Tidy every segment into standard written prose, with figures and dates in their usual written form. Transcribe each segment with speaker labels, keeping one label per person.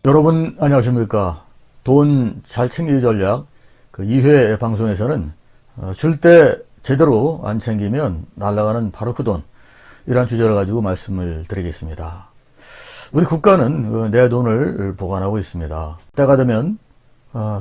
Speaker 1: 여러분 안녕하십니까. 돈 잘 챙기기 전략 2회 방송에서는 줄 때 제대로 안 챙기면 날아가는 바로 그 돈, 이런 주제를 가지고 말씀을 드리겠습니다. 우리 국가는 내 돈을 보관하고 있습니다. 때가 되면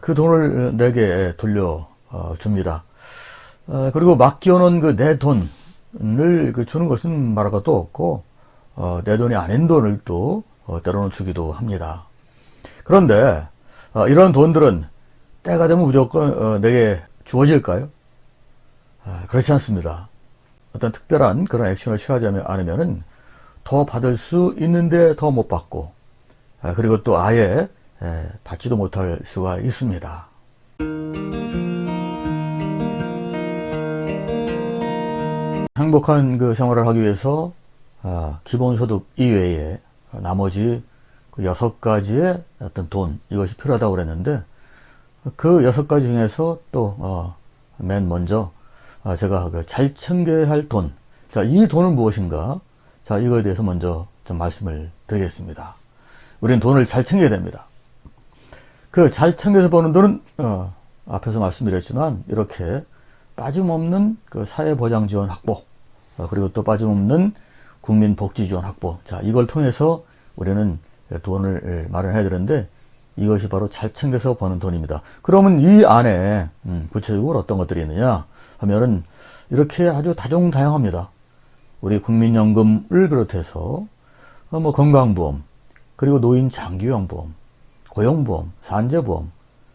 Speaker 1: 그 돈을 내게 돌려줍니다. 그리고 맡겨놓은 내 돈을 주는 것은 말할 것도 없고 내 돈이 아닌 돈을 또 때로는 주기도 합니다. 그런데 이런 돈들은 때가 되면 무조건 내게 주어질까요? 그렇지 않습니다. 어떤 특별한 그런 액션을 취하지 않으면 더 받을 수 있는데 더 못 받고, 그리고 또 아예 받지도 못할 수가 있습니다. 행복한 생활을 하기 위해서 기본소득 이외에 나머지 6가지의 어떤 돈, 이것이 필요하다고 그랬는데, 그 6가지 중에서 또 맨 먼저 제가 잘 챙겨야 할 돈, 자, 이 돈은 무엇인가? 자, 이거에 대해서 먼저 좀 말씀을 드리겠습니다. 우리는 돈을 잘 챙겨야 됩니다. 잘 챙겨서 버는 돈은 앞에서 말씀드렸지만 이렇게 빠짐없는 사회보장지원 확보, 그리고 또 빠짐없는 국민복지지원 확보, 자, 이걸 통해서 우리는 돈을 마련해야 되는데, 이것이 바로 잘 챙겨서 버는 돈입니다. 그러면 이 안에 구체적으로 어떤 것들이 있느냐 하면은 이렇게 아주 다종다양합니다. 우리 국민연금을 비롯해서 건강보험, 그리고 노인 장기요양보험, 고용보험, 산재보험,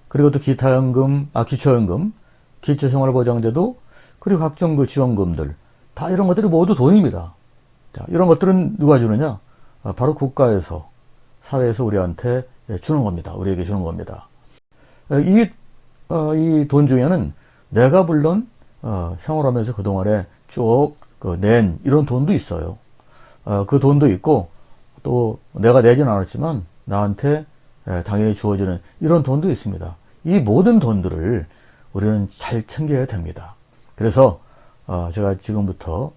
Speaker 1: 그리고 또 기타연금, 기초연금, 기초생활보장제도, 그리고 각종 지원금들, 다 이런 것들이 모두 돈입니다. 자, 이런 것들은 누가 주느냐? 바로 국가에서, 사회에서 우리한테 주는 겁니다. 우리에게 주는 겁니다. 이 돈 중에는 내가 물론 생활하면서 그동안에 쭉 낸 이런 돈도 있어요. 그 돈도 있고, 또 내가 내진 않았지만 나한테 당연히 주어지는 이런 돈도 있습니다. 이 모든 돈들을 우리는 잘 챙겨야 됩니다. 그래서 제가 지금부터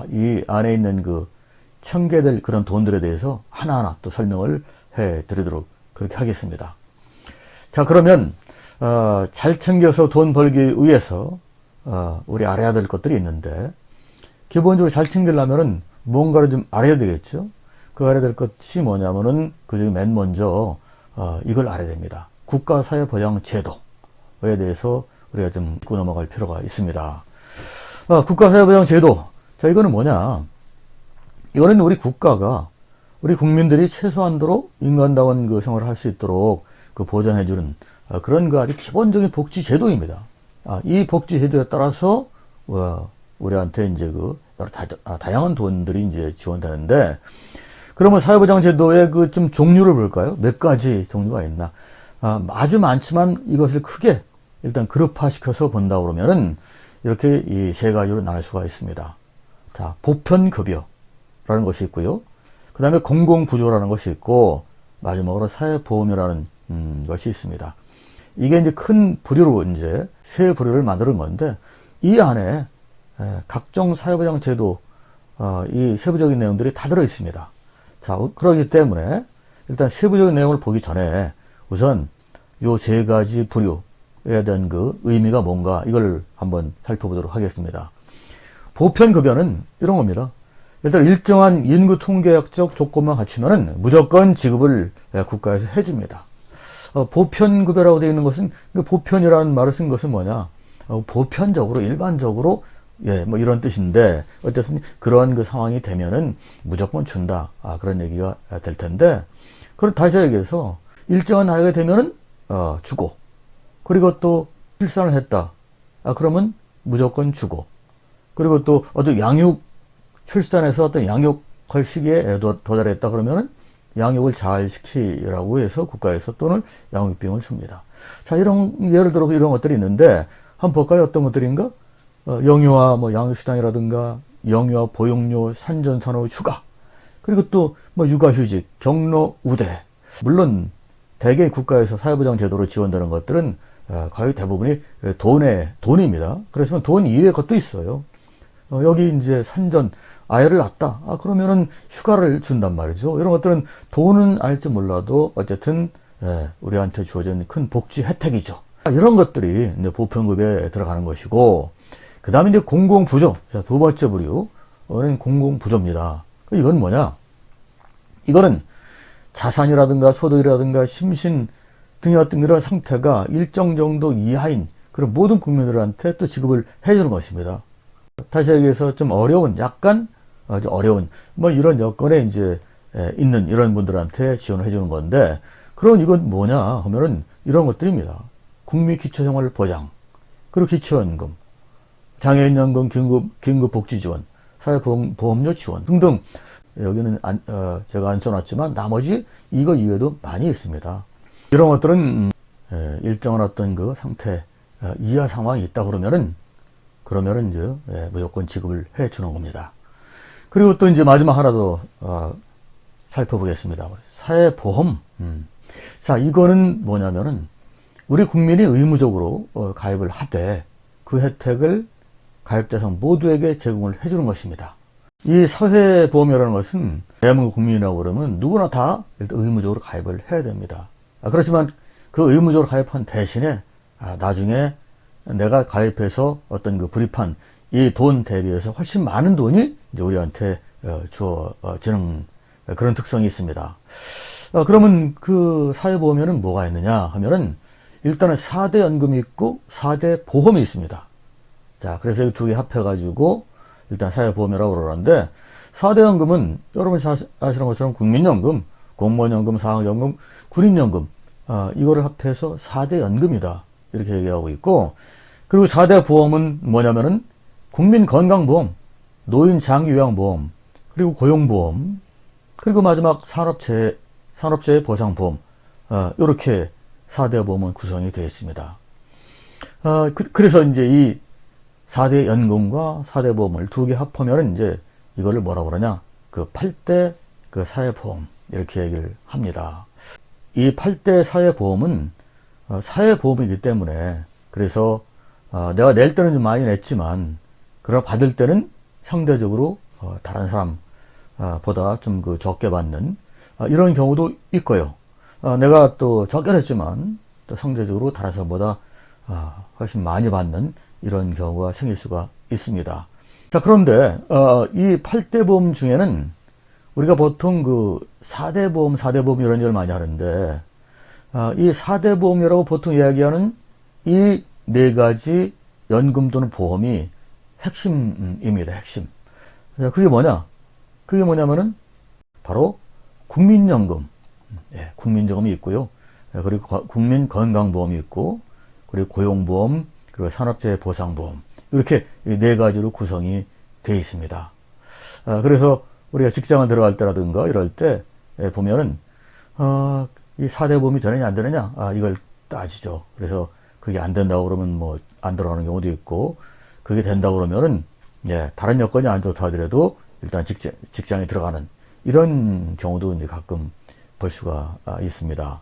Speaker 1: 이 안에 있는 챙겨야 될 그런 돈들에 대해서 하나하나 또 설명을 해 드리도록 그렇게 하겠습니다. 자, 그러면 잘 챙겨서 돈 벌기 위해서 우리 알아야 될 것들이 있는데, 기본적으로 잘 챙기려면은 뭔가를 좀 알아야 되겠죠. 알아야 될 것이 뭐냐면은 그중에 맨 먼저 이걸 알아야 됩니다. 국가사회보장제도에 대해서 우리가 좀 짚고 넘어갈 필요가 있습니다. 국가사회보장제도, 자, 이거는 뭐냐? 이거는 우리 국가가 우리 국민들이 최소한도로 인간다운 생활을 할 수 있도록 보장해주는 그런 아주 기본적인 복지제도입니다. 이 복지제도에 따라서 우리한테 이제 여러 다양한 돈들이 이제 지원되는데, 그러면 사회보장제도의 좀 종류를 볼까요? 몇 가지 종류가 있나? 아주 많지만 이것을 크게 일단 그룹화시켜서 본다 그러면은 이렇게 이 3가지로 나눌 수가 있습니다. 자, 보편급여라는 것이 있고요. 그 다음에 공공부조라는 것이 있고, 마지막으로 사회보험이라는 것이 있습니다. 이게 이제 큰 부류로 이제 3부류를 만드는 건데, 이 안에 각종 사회보장제도 이 세부적인 내용들이 다 들어 있습니다. 자, 그렇기 때문에 일단 세부적인 내용을 보기 전에 우선 요 3가지 부류에 대한 의미가 뭔가, 이걸 한번 살펴보도록 하겠습니다. 보편급여는 이런 겁니다. 일단 일정한 인구 통계학적 조건만 갖추면은 무조건 지급을 국가에서 해줍니다. 보편급여라고 되어 있는 것은, 보편이라는 말을 쓴 것은 뭐냐? 보편적으로, 일반적으로, 뭐 이런 뜻인데, 어쨌든 그러한 상황이 되면은 무조건 준다. 그런 얘기가 될 텐데, 그럼 다시 얘기해서 일정한 나이가 되면은 주고, 그리고 또 출산을 했다. 그러면 무조건 주고, 그리고 또 어떤 출산해서 어떤 양육할 시기에 도달했다 그러면은 양육을 잘 시키라고 해서 국가에서 또는 양육비용을 줍니다. 자, 예를 들어 이런 것들이 있는데, 한번 볼까요? 어떤 것들인가? 영유아 양육수당이라든가, 영유아 보육료, 산전산후 휴가, 그리고 또 육아휴직, 경로 우대. 물론 대개 국가에서 사회보장 제도로 지원되는 것들은 거의 대부분이 돈입니다. 그래서 돈 이외의 것도 있어요. 여기 이제 아이를 낳았다. 그러면은 휴가를 준단 말이죠. 이런 것들은 돈은 알지 몰라도 어쨌든 우리한테 주어진 큰 복지 혜택이죠. 이런 것들이 이제 보편급여에 들어가는 것이고, 그 다음에 이제 공공부조. 자, 두 번째 부류는 공공부조입니다. 이건 뭐냐? 이거는 자산이라든가 소득이라든가 심신 등의 어떤 이런 상태가 일정 정도 이하인 그런 모든 국민들한테 또 지급을 해주는 것입니다. 다시 얘기해서 좀 어려운, 약간 아주 어려운 뭐 이런 여건에 이제 있는 이런 분들한테 지원을 해주는 건데, 그럼 이건 뭐냐 하면은 이런 것들입니다. 국민기초생활보장, 그리고 기초연금, 장애인연금, 긴급복지지원, 사회보험료 지원 등등. 여기는 제가 안 써놨지만 나머지 이거 이외에도 많이 있습니다. 이런 것들은 일정한 어떤 그 상태 이하 상황이 있다 그러면은 이제 무조건 지급을 해 주는 겁니다. 그리고 또 이제 마지막 하나 더 살펴보겠습니다. 사회보험. 자, 이거는 뭐냐면은 우리 국민이 의무적으로 가입을 하되 그 혜택을 가입 대상 모두에게 제공을 해 주는 것입니다. 이 사회보험이라는 것은 대한민국 국민이라고 그러면 누구나 다 일단 의무적으로 가입을 해야 됩니다. 그렇지만 그 의무적으로 가입한 대신에 나중에 내가 가입해서 어떤 그 불입한 이 돈 대비해서 훨씬 많은 돈이 이제 우리한테 주어지는 그런 특성이 있습니다. 그러면 그 사회보험에는 뭐가 있느냐 하면은 일단은 4대 연금이 있고 4대 보험이 있습니다. 자, 그래서 이 두 개 합해가지고 일단 사회보험이라고 그러는데, 4대 연금은 여러분이 아시는 것처럼 국민연금, 공무원연금, 사학연금, 군인연금, 이거를 합해서 4대 연금이다. 이렇게 얘기하고 있고, 그리고 4대 보험은 뭐냐면은 국민건강보험, 노인장기요양보험, 그리고 고용보험, 그리고 마지막 산업재해 보상보험, 이렇게 4대 보험은 구성이 되어 있습니다. 그래서 이제 이 4대 연금과 4대 보험을 두 개 합하면 이제 이거를 뭐라고 그러냐? 그 8대 그 사회보험, 이렇게 얘기를 합니다. 이 8대 사회보험은 사회보험이기 때문에, 그래서 내가 낼 때는 좀 많이 냈지만, 그러나 받을 때는 상대적으로 다른 사람보다 좀 그 적게 받는 이런 경우도 있고요. 내가 또 적게 냈지만 또 상대적으로 다른 사람보다 훨씬 많이 받는 이런 경우가 생길 수가 있습니다. 자, 그런데 이 8대 보험 중에는 우리가 보통 그 4대 보험, 4대 보험 이런 걸 많이 하는데, 이 4대 보험이라고 보통 이야기하는 이 네 가지 연금 또는 보험이 핵심입니다. 핵심. 자, 그게 뭐냐? 그게 뭐냐면은 바로 국민연금, 국민연금이 있고요. 그리고 국민건강보험이 있고, 그리고 고용보험, 그리고 산업재해 보상보험, 이렇게 네 가지로 구성이 되어 있습니다. 그래서 우리가 직장을 들어갈 때라든가 이럴 때 보면은 이 4대 보험이 되느냐 안 되느냐 이걸 따지죠. 그래서 그게 안 된다고 그러면 뭐 안 들어가는 경우도 있고, 그게 된다고 그러면은 다른 여건이 안 좋다 하더라도 일단 직장에 들어가는 이런 경우도 이제 가끔 볼 수가 있습니다.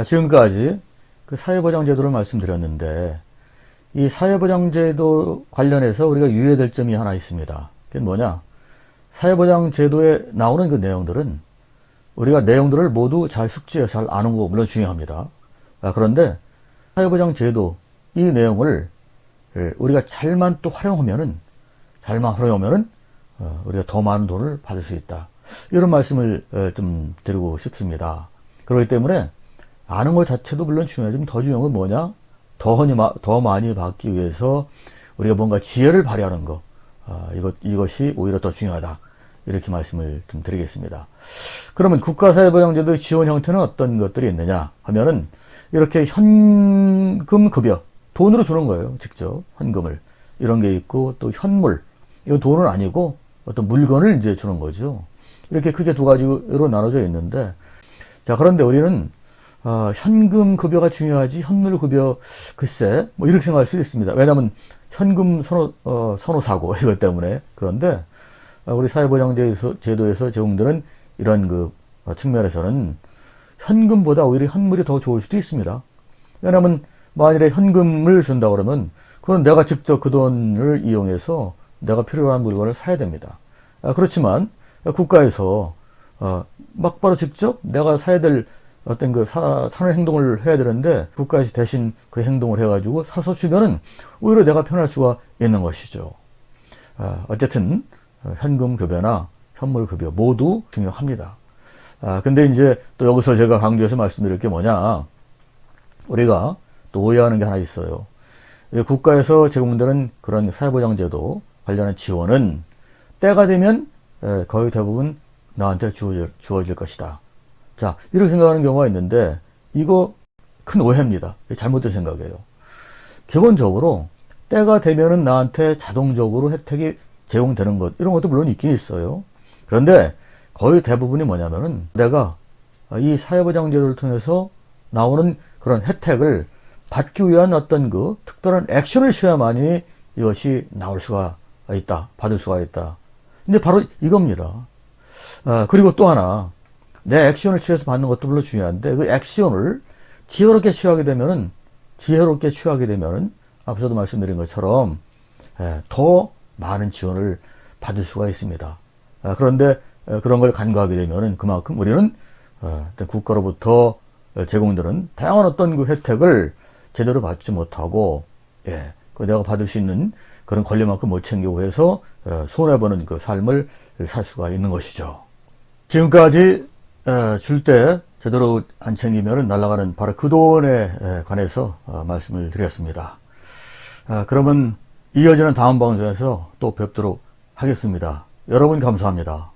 Speaker 1: 지금까지 그 사회보장제도를 말씀드렸는데, 이 사회보장제도 관련해서 우리가 유의해야 될 점이 하나 있습니다. 그게 뭐냐? 사회보장제도에 나오는 그 내용들은 우리가 내용들을 모두 잘 숙지해서 잘 아는 거 물론 중요합니다. 그런데 사회보장제도 이 내용을 우리가 잘만 활용하면은 우리가 더 많은 돈을 받을 수 있다. 이런 말씀을 좀 드리고 싶습니다. 그렇기 때문에 아는 것 자체도 물론 중요하지만 더 중요한 건 뭐냐? 더 많이 받기 위해서 우리가 뭔가 지혜를 발휘하는 거, 이것이 오히려 더 중요하다. 이렇게 말씀을 좀 드리겠습니다. 그러면 국가사회보장제도의 지원 형태는 어떤 것들이 있느냐 하면은, 이렇게 현금 급여, 돈으로 주는 거예요. 직접 현금을, 이런 게 있고, 또 현물, 이건 돈은 아니고 어떤 물건을 이제 주는 거죠. 이렇게 크게 두 가지로 나눠져 있는데, 자, 그런데 우리는 현금 급여가 중요하지 현물 급여, 글쎄 뭐 이렇게 생각할 수도 있습니다. 왜냐하면 현금 선호 사고 이것 때문에. 그런데 우리 사회보장제도에서 제공되는 이런 그 측면에서는 현금보다 오히려 현물이 더 좋을 수도 있습니다. 왜냐하면 만일에 현금을 준다 그러면 그건 내가 직접 그 돈을 이용해서 내가 필요한 물건을 사야 됩니다. 그렇지만 국가에서 막바로 직접 내가 사야 될 어떤 사는 행동을 해야 되는데 국가에서 대신 그 행동을 해가지고 사서 주면은 오히려 내가 편할 수가 있는 것이죠. 어쨌든 현금 급여나 현물 급여 모두 중요합니다. 근데 이제 또 여기서 제가 강조해서 말씀드릴 게 뭐냐, 우리가 또 오해하는 게 하나 있어요. 국가에서 제공되는 그런 사회보장제도 관련한 지원은 때가 되면 거의 대부분 나한테 주어질 것이다. 자, 이렇게 생각하는 경우가 있는데 이거 큰 오해입니다. 잘못된 생각이에요. 기본적으로 때가 되면은 나한테 자동적으로 혜택이 제공되는 것, 이런 것도 물론 있긴 있어요. 그런데 거의 대부분이 뭐냐면은 내가 이 사회보장제도를 통해서 나오는 그런 혜택을 받기 위한 어떤 그 특별한 액션을 취해야만이 이것이 나올 수가 있다, 받을 수가 있다. 근데 바로 이겁니다. 그리고 또 하나, 내 액션을 취해서 받는 것도 물론 중요한데 그 액션을 지혜롭게 취하게 되면은 앞서도 말씀드린 것처럼 더 많은 지원을 받을 수가 있습니다. 그런데 그런 걸 간과하게 되면은 그만큼 우리는 국가로부터 제공되는 다양한 어떤 그 혜택을 제대로 받지 못하고, 내가 받을 수 있는 그런 권리만큼 못 챙기고 해서 손해보는 그 삶을 살 수가 있는 것이죠. 지금까지 줄 때 제대로 안 챙기면 날아가는 바로 그 돈에 관해서 말씀을 드렸습니다. 그러면 이어지는 다음 방송에서 또 뵙도록 하겠습니다. 여러분 감사합니다.